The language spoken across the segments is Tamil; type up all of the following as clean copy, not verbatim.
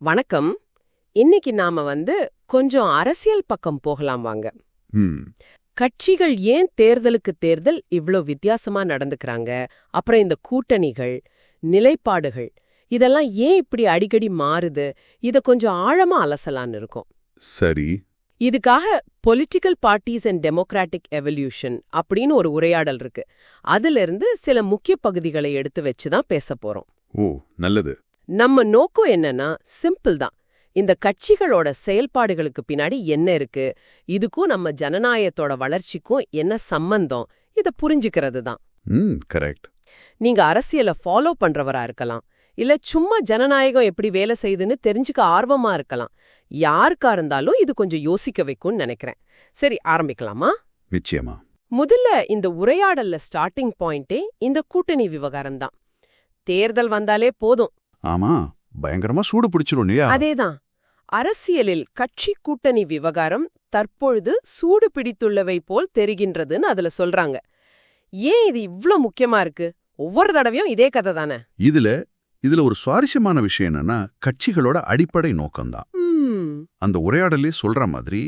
வணக்கம். இன்னைக்கு நாம கொஞ்சம் அரசியல் பக்கம் போகலாம் வாங்க. ம் கட்சிகள் ஏன் தேர்தலுக்கு தேர்தல் இவ்ளோ வித்தியாசமா நடந்துக்கறாங்க, அப்புறம் இந்த கூட்டணிகள், நிலைப்பாடுகள் இதெல்லாம் ஏன் இப்படி அடிக்கடி மாறுது, இத கொஞ்சம் ஆழமா அலசலான்னு இருக்கோம். சரி. இதுக்காக political parties and democratic evolution அப்படின்னு ஒரு உரையாடல் இருக்கு. அதிலிருந்து சில முக்கிய பகுதிகளை எடுத்து வச்சுதான் பேச போறோம். ஓ, நல்லது. நம்ம நோக்கம் என்னன்னா சிம்பிள் தான். இந்த கட்சிகளோட செயல்பாடுகளுக்கு பின்னாடி என்ன இருக்கு, இதுக்கும் நம்ம ஜனநாயகத்தோட வளர்ச்சிக்கும் என்ன சம்பந்தம், இத புரிஞ்சுக்கிறது தான். கரெக்ட். நீங்க அரசியலை ஃபாலோ பண்றவரா இருக்கலாம், இல்ல சும்மா ஜனநாயகம் எப்படி வேலை செய்யுதுன்னு தெரிஞ்சுக்க ஆர்வமா இருக்கலாம். யாருக்கா இருந்தாலும் இது கொஞ்சம் யோசிக்க வைக்கும்னு நினைக்கிறேன். சரி, ஆரம்பிக்கலாமா? நிச்சயமா. முதல்ல இந்த உரையாடல்ல ஸ்டார்டிங் பாயிண்டே இந்த கூட்டணி விவகாரம் தான். தேர்தல் வந்தாலே போதும். ஆமா, பயங்கரமா சூடு பிடிச்சிரும் இல்லையா? அதேதான். அரசியலில் கட்சி கூட்டணி விவகாரம் தற்பொழுது சூடு பிடித்துள்ளவை போல் தெரிகின்றதுன்னு அதுல சொல்றாங்க. ஏன் இது இவ்ளோ முக்கியமா இருக்கு? ஒவ்வொரு தடவையும் இதே கதை தானே. இதுல ஒரு சுவாரஸ்யமான விஷயம் என்னன்னா, கட்சிகளோட அடிப்படை நோக்கம்தான். அந்த உரையாடலே சொல்ற மாதிரி,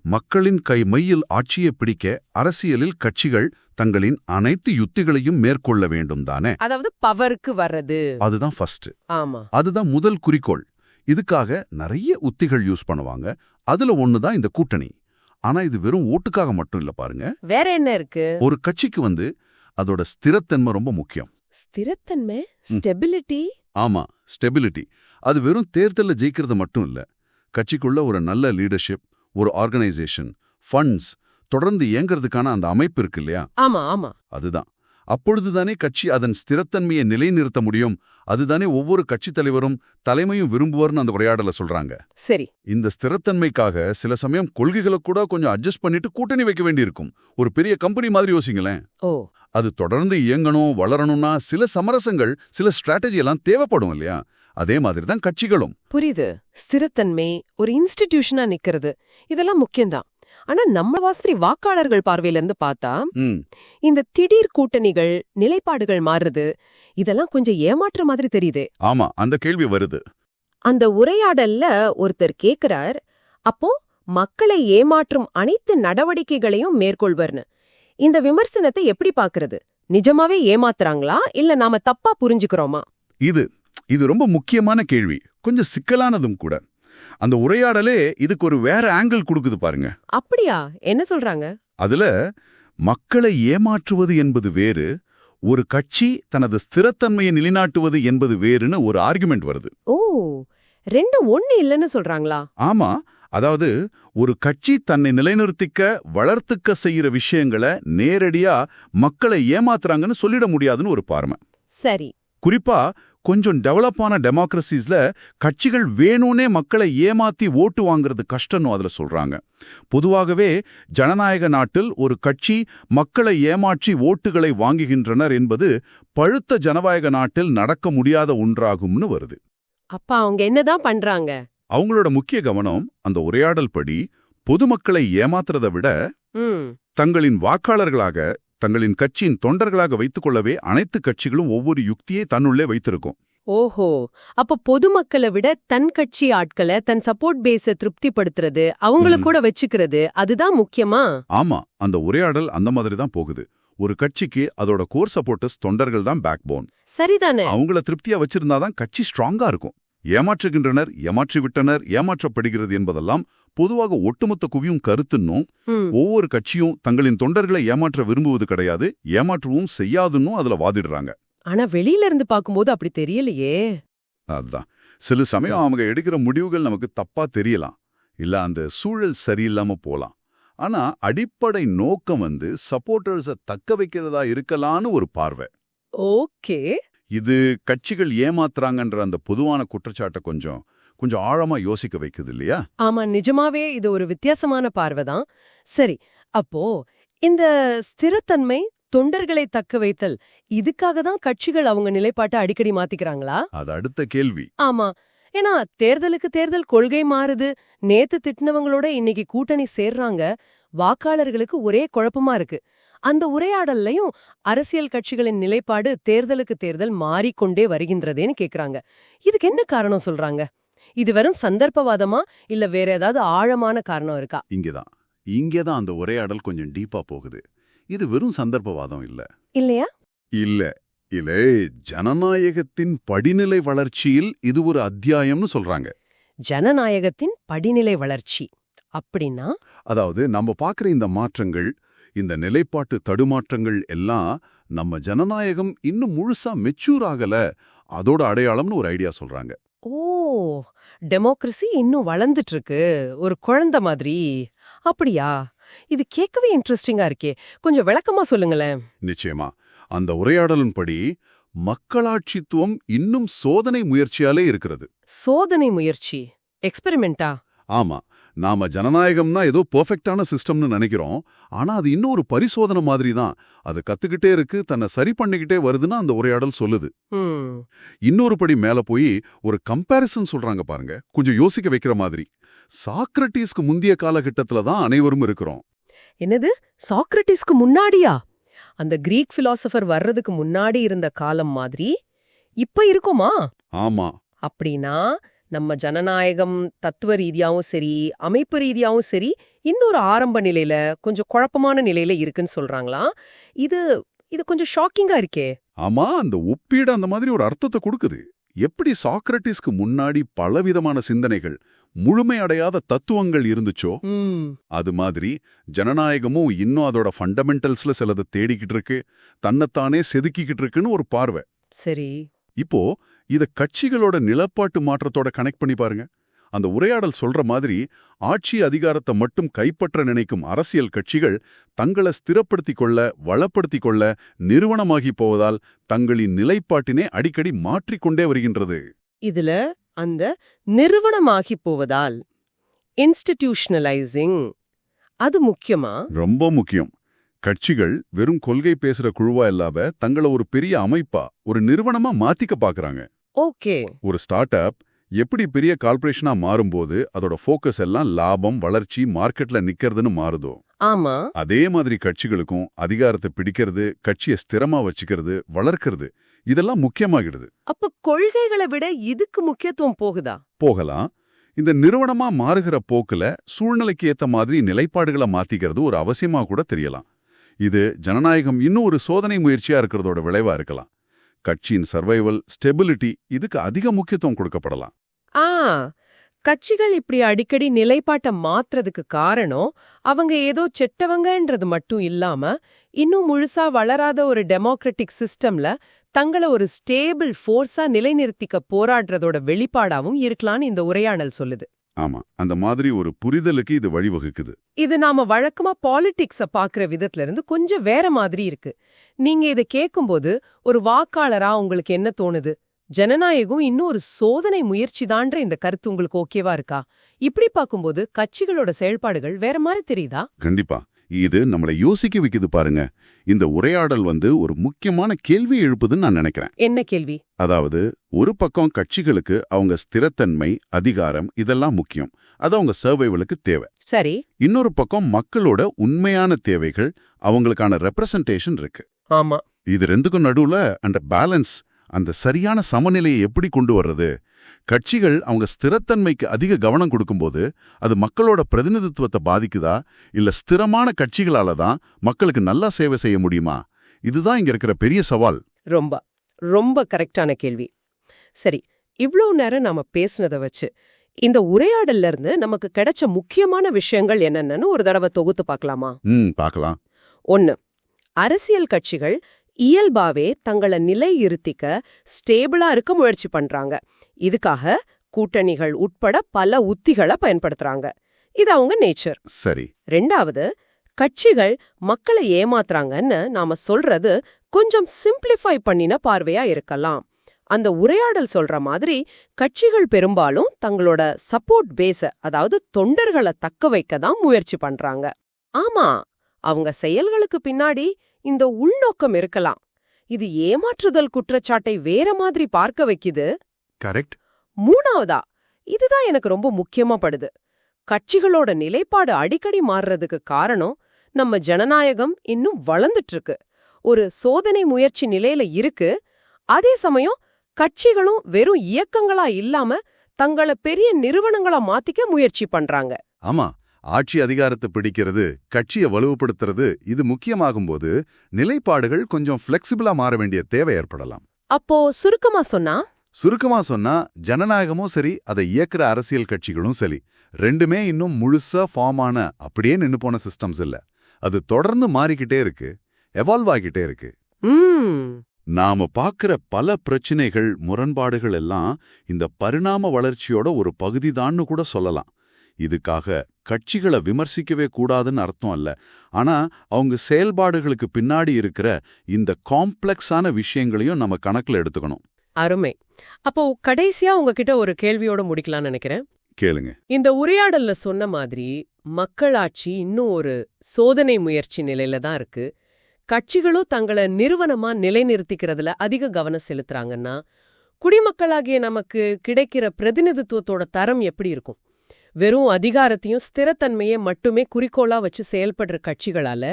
மக்களின் கை மையில் ஆட்சியை பிடிக்க அரசியலில் கட்சிகள் தங்களின் அனைத்து யுத்திகளையும் மேற்கொள்ள வேண்டும் தானே. அதாவது பவருக்கு வர்றது. அதுதான் ஃபர்ஸ்ட். ஆமா, அதுதான் முதல் குறிக்கோள். இதுக்காக நிறைய உத்திகள் யூஸ் பண்ணுவாங்க. அதுல ஒண்ணுதான் இந்த கூட்டணி. ஆனா இது வெறும் ஓட்டுக்காக மட்டும் இல்ல பாருங்க. வேற என்ன இருக்கு? ஒரு கட்சிக்கு அதோட ஸ்திரத்தன்மை ரொம்ப முக்கியம். ஸ்திரத்தன்மை, ஸ்டெபிலிட்டி. ஆமா, ஸ்டெபிலிட்டி. அது வெறும் தேர்தல்ல ஜெயிக்கிறது மட்டும் இல்ல. கட்சிக்குள்ள ஒரு நல்ல லீடர்ஷிப், ஒரு ஆர்கனைசேஷன், ஃபண்ட்ஸ் தொடர்ந்து இயங்குறதுக்கான அந்த அமைப்பு இருக்கு இல்லையா? ஆமா ஆமா, அதுதான். அப்பொழுதுதானே கட்சி அதன் ஸ்திரத்தன்மையை நிலைநிறுத்த முடியும். அதுதானே ஒவ்வொரு கட்சித் தலைவரும் தலைமையும் விரும்புவார்னு அந்த உரையாடல சொல்றாங்க. சரி. இந்த ஸ்திரத்தன்மைக்காக சில சமயம் கொள்கைகளை கூட கொஞ்சம் அட்ஜஸ்ட் பண்ணிட்டு கூட்டணி வைக்க வேண்டியிருக்கும். ஒரு பெரிய கம்பெனி மாதிரி யோசிங்களேன். ஓ, அது தொடர்ந்து இயங்கணும், வளரணும்னா சில சமரசங்கள், சில ஸ்ட்ராட்டஜி எல்லாம் தேவைப்படும் இல்லையா? அதே மாதிரி தான் கட்சிகளும். புரியுது. ஸ்திரத்தன்மை, ஒரு இன்ஸ்டிடியூஷனா நிக்கிறது, இதெல்லாம் முக்கியம்தான். ஆனா நம்ம வாசரி வாக்காளர்கள் பார்வையில இருந்து பார்த்தா, இந்த திடீர் கூட்டணிகள், நிலைப்பாடுகள் மாறுறது, இதெல்லாம் கொஞ்சம் ஏமாற்ற மாதிரி தெரியுதே. ஆமா, அந்த கேள்வி வருது. அந்த உரையாடல்ல ஒருத்தர் கேக்குறார், அப்போ மக்களை ஏமாற்றும் அனைத்து நடவடிக்கைகளையும் மேற்கொள்வர்னு. இந்த விமர்சனத்தை எப்படி பாக்குறது? நிஜமாவே ஏமாத்துறாங்களா, இல்ல நாம தப்பா புரிஞ்சுக்கிறோமா? இது ரொம்ப முக்கியமான கேள்வி, கொஞ்சம் சிக்கலானதும் கூட. அந்த உரையாடலே இதுக்கு ஒரு வேற ஆங்கிள் கொடுக்குது பாருங்க. அப்படியா? என்ன சொல்றாங்க? அதுல மக்களை ஏமாற்றுவது என்பது வேறு, ஒரு கட்சி தனது ஸ்திரத்தன்மையை நிலைநாட்டுவது என்பது வேறுன்னு ஒரு ஆர்குமெண்ட் வருது. ஓ, ரெண்டு ஒண்ணு இல்லைன்னு சொல்றாங்களா? ஆமா, அதாவது ஒரு கட்சி தன்னை நிலைநிறுத்திக்க, வளர்த்துக்க செய்யற விஷயங்களை நேரடியா மக்களை ஏமாத்துறாங்கன்னு சொல்லிட முடியாதுன்னு ஒரு பார்வை. சரி. குறிப்பா கொஞ்சம் டெவலப்பான டெமோக்ரஸிஸ்ல கட்சிகள் வேணும்னே மக்களை ஏமாத்தி ஓட்டு வாங்குறது கஷ்டம்னு அதுல சொல்றாங்க. பொதுவாகவே ஜனநாயக நாட்டில் ஒரு கட்சி மக்களை ஏமாற்றி ஓட்டுகளை வாங்குகின்றனர் என்பது பழுத்த ஜனநாயக நாட்டில் நடக்க முடியாத ஒன்றாகும்னு வருது. அப்பா அவங்க என்னதான் பண்றாங்க? அவங்களோட முக்கிய கவனம் அந்த உரையாடல் படி பொதுமக்களை ஏமாத்துறதை விட தங்களின் வாக்காளர்களாக, தங்களின் கட்சியின் தொண்டர்களாக வைத்துக் கொள்ளவே அனைத்து கட்சிகளும் ஒவ்வொரு யுக்தியை தன்னுள்ளே வைத்திருக்கும். ஓஹோ, அப்ப பொதுமக்களை விட தன் கட்சி ஆட்களை, தன் சப்போர்ட் பேஸ திருப்திப்படுத்துறது, அவங்கள கூட வச்சுக்கிறது, அதுதான் முக்கியமா? ஆமா, அந்த உரையாடல் அந்த மாதிரி தான் போகுது. ஒரு கட்சிக்கு அதோட கோர் சப்போர்ட்டர்ஸ், தொண்டர்கள் தான் பேக் போன். சரிதானே. அவங்கள திருப்தியா வச்சிருந்தாதான் கட்சி ஸ்ட்ராங்கா இருக்கும். ஏமாற்றுகின்றனர், ஏமாற்றி விட்டனர், ஏமாற்றப்படுகிறது என்பதெல்லாம் பொதுவாக ஒட்டுமொத்த குவியும் கருத்துன்னும், ஒவ்வொரு கட்சியும் தங்களின் தொண்டர்களை ஏமாற்ற விரும்புவது கிடையாது, ஏமாற்றவும் செய்யாதுன்னு அதுல வாதிடுறாங்க. ஆனா வெளியில இருந்து பாக்கும்போது அப்படி தெரியலையே. அதுதான், சில சமயம் அவங்க எடுக்கிற முடிவுகள் நமக்கு தப்பா தெரியலாம், இல்ல அந்த சூழல் சரியில்லாம போலாம். ஆனா அடிப்படை நோக்கம் சப்போர்ட்டர்ஸை தக்க வைக்கிறதா இருக்கலான்னு ஒரு பார்வை. ஓகே. இது கட்சிகள் ஏமாத்துறாங்கன்ற அந்த பொதுவான குற்றச்சாட்டை கொஞ்சம் ஆழமா யோசிக்க வைக்குது இல்லையா? ஆமா, நிஜமாவே இது ஒரு வித்தியாசமான பார்வைதான். சரி, அப்போ இந்த ஸ்திரத்தன்மை, தொண்டர்களை தக்க வைத்தல், இதுக்காக தான் கட்சிகள் அவங்க நிலைப்பாட்டை அடிக்கடி மாத்திக்கிறாங்களா? அது அடுத்த கேள்வி. ஆமா, ஏன்னா தேர்தலுக்கு தேர்தல் கொள்கை மாறுது. நேத்து திட்டினவங்களோட இன்னைக்கு கூட்டணி சேர்றாங்க. வாக்காளர்களுக்கு ஒரே குழப்பமா இருக்கு. அந்த உரையாடல்லையும் அரசியல் கட்சிகளின் நிலைப்பாடு தேர்தலுக்கு தேர்தல் மாறிக்கொண்டே வருகின்றதேன்னு கேக்குறாங்க. இதுக்கு என்ன காரணம் சொல்றாங்க? இது வெறும் சந்தர்ப்பவாதமா இல்ல வேற ஏதாவது ஆழமான காரணம் இருக்கா? இங்கேதான் அந்த உரையாடல் கொஞ்சம் டீப்பா போகுது. இது வெறும் சந்தர்ப்பவாதம் இல்ல. இல்லையா? இல்ல, ஜனநாயகத்தின் படிநிலை வளர்ச்சியில் இது ஒரு அத்தியாயம்னு சொல்றாங்க. ஜனநாயகத்தின் படிநிலை வளர்ச்சி அப்படின்னா? அதாவது நம்ம பார்க்குற இந்த மாற்றங்கள், இந்த நிலைப்பாட்டு தடுமாற்றங்கள் எல்லாம் நம்ம ஜனநாயகம் இன்னும் முழுசா மெச்சூர் ஆகல, அதோட அடையாளம்னு ஒரு ஐடியா சொல்றாங்க. ஓ, டெமோக்ரஸி இன்னும் வளர்ந்துட்டு இருக்கு, ஒரு குழந்தை மாதிரி. அப்படியா? இது கேட்கவே இன்ட்ரெஸ்டிங்கா இருக்கே. கொஞ்சம் விளக்கமா சொல்லுங்களேன். நிச்சயமா. அந்த உரையாடலின்படி மக்களாட்சித்துவம் இன்னும் சோதனை முயற்சியாலே இருக்கிறது. சோதனை முயற்சி? எக்ஸ்பெரிமெண்டா? ஆமா. நாம ஜனநாயகம்னா ஏதோ பெர்ஃபெக்ட்டான சிஸ்டம்னு நினைக்கிறோம். ஆனா அது இன்னும் ஒரு பரிசோதனை மாதிரி தான். அது கத்துக்கிட்டே இருக்கு, தன்னை சரி பண்ணிக்கிட்டே வருதுன்னு அந்த உரையாடல் சொல்லுது. இன்னொரு படி மேல போய் ஒரு கம்பேரிசன் சொல்றாங்க பாருங்க, கொஞ்சம் யோசிக்க வைக்கிற மாதிரி. சாக்ரட்டிஸ்க்கு முந்தைய காலகட்டத்துல தான் அனைவரும் இருக்கிறோம். என்னது, சாக்ரட்டிஸ்க்கு முன்னாடியா? அந்த கிரீக் பிலாசபர் வர்றதுக்கு முன்னாடி இருந்த காலம் மாதிரி இப்ப இருக்குமா? ஆமா. அப்படின்னா நம்ம ஜனநாயகம் தத்துவ ரீதியாவும் சரி, அமைப்பு ரீதியாவும் சரி, இன்னொரு ஆரம்ப நிலையில கொஞ்சம் குழப்பமான நிலையில இருக்குன்னு சொல்றாங்களா? இது இது கொஞ்சம் ஷாக்கிங்கா இருக்கே. ஆமா, அந்த ஒப்பீடு அந்த மாதிரி ஒரு அர்த்தத்தை கொடுக்குது. எப்படி சாக்ரட்டிஸ்க்கு முன்னாடி பலவிதமான சிந்தனைகள், முழுமையடையாத தத்துவங்கள் இருந்துச்சோ, அது மாதிரி ஜனநாயகமும் இன்னும் அதோட ஃபண்டமெண்டல்ஸ்ல சிலதை தேடிக்கிட்டு இருக்கு, தன்னைத்தானே செதுக்கிக்கிட்டு இருக்குன்னு ஒரு பார்வை. சரி. இப்போ இத கட்சிகளோட நிலப்பாட்டு மாற்றத்தோட கனெக்ட் பண்ணி பாருங்க. அந்த உரையாடல் சொல்ற மாதிரி ஆட்சி அதிகாரத்தை மட்டும் கைப்பற்ற நினைக்கும் அரசியல் கட்சிகள் தங்களை ஸ்திரப்படுத்திக் கொள்ள, வளப்படுத்திக் கொள்ள நிறுவனமாகி போவதால் தங்களின் நிலைப்பாட்டினை அடிக்கடி மாற்றிக்கொண்டே வருகின்றது. இதுல அந்த நிறுவனமாகி போவதால், இன்ஸ்டிடியூஷனலைசிங், அது முக்கியமா? ரொம்ப முக்கியம். கட்சிகள் வெறும் கொள்கை பேசுற குழுவா இல்லாம தங்களை ஒரு பெரிய அமைப்பா, ஒரு நிறுவனமா மாத்திக்க பாக்குறாங்க. ஓகே. ஒரு ஸ்டார்ட் அப் எப்படி பெரிய கார்ப்பரேஷனா மாறும்போது அதோட ஃபோக்கஸ் எல்லாம் லாபம், வளர்ச்சி, மார்க்கெட்ல நிக்கிறதுன்னு மாறுதோ, ஆமா, அதே மாதிரி கட்சிகளுக்கும் அதிகாரத்தை பிடிக்கிறது, கட்சியை ஸ்திரமா வச்சுக்கிறது, வளர்க்கிறது, இதெல்லாம் முக்கியமாகிடுது. அப்ப கொள்கைகளை விட இதுக்கு முக்கியத்துவம் போகுதா? போகலாம். இந்த நிறுவனமா மாறுகிற போக்குல சூழ்நிலைக்கு ஏத்த மாதிரி நிலைப்பாடுகளை மாத்திக்கிறது ஒரு அவசியமா கூட தெரியலாம். இது ஜனநாயகம் இன்னும் ஒரு சோதனை முயற்சியா இருக்கிறதோட விளைவா இருக்கலாம். கட்சியின் சர்வைவல், ஸ்டெபிலிட்டி, இதுக்கு அதிக முக்கியத்துவம் கொடுக்கப்படலாம். கட்சிகள் இப்படி அடிக்கடி நிலைப்பாட்டை மாத்துறதுக்கு காரணம் அவங்க ஏதோ செட்டவங்கன்றது மட்டும் இல்லாம இன்னும் முழுசா வளராத ஒரு டெமோக்ராட்டிக் சிஸ்டம்ல தங்களை ஒரு ஸ்டேபிள் ஃபோர்ஸா நிலைநிறுத்திக்க போராடுறதோட வெளிப்பாடாவும் இருக்கலான்னு இந்த உரையாடல் சொல்லுது. ஆமா, அந்த மாதிரி ஒரு புரிதலுக்கு இது வழிவகுக்குது. இது நாம வழக்கமா பாலிடிக்ஸ பாக்குற விதத்துல இருந்து கொஞ்சம் வேற மாதிரி இருக்கு. நீங்க இதை கேட்கும்போது ஒரு வாக்காளரா உங்களுக்கு என்ன தோணுது? ஜனநாயகம் இன்னும் ஒரு சோதனை முயற்சிதான்ற இந்த கருத்து உங்களுக்கு ஓகேவா இருக்கா? இப்படி பார்க்கும்போது கட்சிகளோட செயல்பாடுகள் வேற மாதிரி தெரியுதா? கண்டிப்பா. இது நம்மளை யோசிக்க வைக்குது பாருங்க. இந்த உரையாடல் ஒரு முக்கியமான கேள்வி எழுப்புதுன்னு நான் நினைக்கிறேன். என்ன கேள்வி? அதாவது, ஒரு பக்கம் கட்சிகளுக்கு அவங்க ஸ்திரத்தன்மை, அதிகாரம் இதெல்லாம் முக்கியம், அது அவங்க சர்வைவலுக்கு தேவை. சரி. இன்னொரு பக்கம் மக்களோட உண்மையான தேவைகள், அவங்களுக்கான ரெப்ரசன்டேஷன் இருக்கு. ஆமா. இது ரெண்டுக்கும் நடுவுல அந்த பேலன்ஸ், அந்த சரியான சமநிலையை எப்படி கொண்டு வர்றது? கட்சிகள் அவங்க ஸ்திரத்தன்மைக்கு அதிக கவனம் கொடுக்கும்போது அது மக்களோட பிரதிநிதித்துவத்தை பாதிக்குதா, இல்ல ஸ்திரமான கட்சிகளால தான் மக்களுக்கு நல்லா சேவை செய்ய முடியுமா? இதுதான் இங்க இருக்கிற பெரிய சவால். ரொம்ப ரொம்ப கரெக்டான கேள்வி. சரி, இவ்ளோ நேரம் நாம பேசுனதை வச்சு இந்த உரையாடல்ல இருந்து நமக்கு கிடைச்ச முக்கியமான விஷயங்கள் என்னென்னு ஒரு தடவை தொகுத்து பார்க்கலாமா? பார்க்கலாம். 1. அரசியல் கட்சிகள் இயல்பாவே தங்களை நிலை இருத்திக்க ஸ்டேபிளா இருக்க முயற்சி பண்றாங்க. இதுக்காக கூட்டணிகள் உட்பட பல உத்திகளை பயன்படுத்துறாங்க. இது அவங்க நேச்சர். சரி. 2. கட்சிகள் மக்களை ஏமாத்துறாங்கன்னு நாம சொல்றது கொஞ்சம் சிம்பிளிஃபை பண்ணின பார்வையா இருக்கலாம். அந்த உரையாடல் சொல்ற மாதிரி கட்சிகள் பெரும்பாலும் தங்களோட சப்போர்ட் பேஸ, அதாவது தொண்டர்களை தக்க வைக்க தான் முயற்சி பண்றாங்க. ஆமா, அவங்க செயல்களுக்கு பின்னாடி இந்த உள்நோக்கம் இருக்கலாம். இது ஏமாற்றுதல் குற்றச்சாட்டை வேற மாதிரி பார்க்க வைக்குது. கரெக்ட். 3. இதுதான் எனக்கு ரொம்ப முக்கியமா படுது. கட்சிகளோட நிலைப்பாடு அடிக்கடி மாறுறதுக்கு காரணம் நம்ம ஜனநாயகம் இன்னும் வளர்ந்துட்டு இருக்கு, ஒரு சோதனை முயற்சி நிலையில இருக்கு. அதே சமயம் கட்சிகளும் வெறும் இயக்கங்களா இல்லாம தங்கள பெரிய நிறுவனங்களா மாத்திக்க முயற்சி பண்றாங்க. ஆமா, ஆட்சி அதிகாரத்தை பிடிக்கிறது, கட்சியை வலுவுபடுத்துறது இது முக்கியமாகும்போது நிலைப்பாடுகள் கொஞ்சம் ஃப்ளெக்சிபிளா மாற வேண்டிய தேவை ஏற்படலாம். அப்போ சுருக்கமா சொன்னா ஜனநாயகமும் சரி, அதை இயக்குற அரசியல் கட்சிகளும் சரி, ரெண்டுமே இன்னும் முழுசா ஃபார்ம் ஆன அப்படியே நின்னு போன சிஸ்டம்ஸ் இல்ல. அது தொடர்ந்து மாறிக்கிட்டே இருக்கு, எவால்வ் ஆகிட்டே இருக்கு. நாம பாக்குற பல பிரச்சனைகள், முரண்பாடுகள் எல்லாம் இந்த பரிணாம வளர்ச்சியோட ஒரு பகுதிதான்னு கூட சொல்லலாம். இதுக்காக கட்சிகளை விமர்சிக்கவே கூடாதுன்னு அர்த்தம் அல்ல. ஆனா அவங்க செயல்பாடுகளுக்கு பின்னாடி இருக்கிற இந்த காம்ப்ளெக்ஸான விஷயங்களையும் நம்ம கணக்குல எடுத்துக்கணும். அருமை. அப்போ கடைசியா உங்ககிட்ட ஒரு கேள்வியோட முடிக்கலாம்னு நினைக்கிறேன். கேளுங்க. இந்த உரையாடல்ல சொன்ன மாதிரி மக்களாட்சி இன்னும் ஒரு சோதனை முயற்சி நிலையில தான் இருக்கு. கட்சிகளும் தங்களை நிறுவனமா நிலைநிறுத்திக்கிறதுல அதிக கவனம் செலுத்துறாங்கன்னா, குடிமக்களாகிய நமக்கு கிடைக்கிற பிரதிநிதித்துவத்தோட தரம் எப்படி இருக்கும்? வெறும் அதிகாரத்தையும் ஸ்திரத்தன்மையை மட்டுமே குறிக்கோளா வச்சு செயல்படுற கட்சிகளால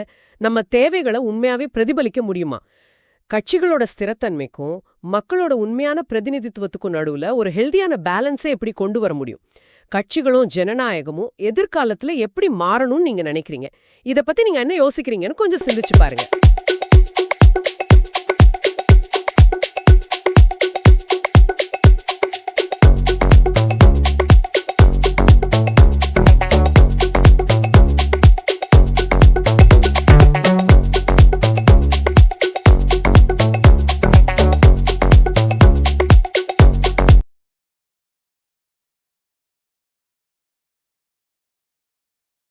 நம்ம தேவைகளை உண்மையாவே பிரதிபலிக்க முடியுமா? கட்சிகளோட ஸ்திரத்தன்மைக்கும் மக்களோட உண்மையான பிரதிநிதித்துவத்துக்கும் நடுவுல ஒரு ஹெல்தியான பேலன்ஸை எப்படி கொண்டு வர முடியும்? கட்சிகளும் ஜனநாயகமும் எதிர்காலத்துல எப்படி மாறணும்னு நீங்க நினைக்கிறீங்க? இத பத்தி நீங்க என்ன யோசிக்கிறீங்கன்னு கொஞ்சம் சிந்திச்சு பாருங்க.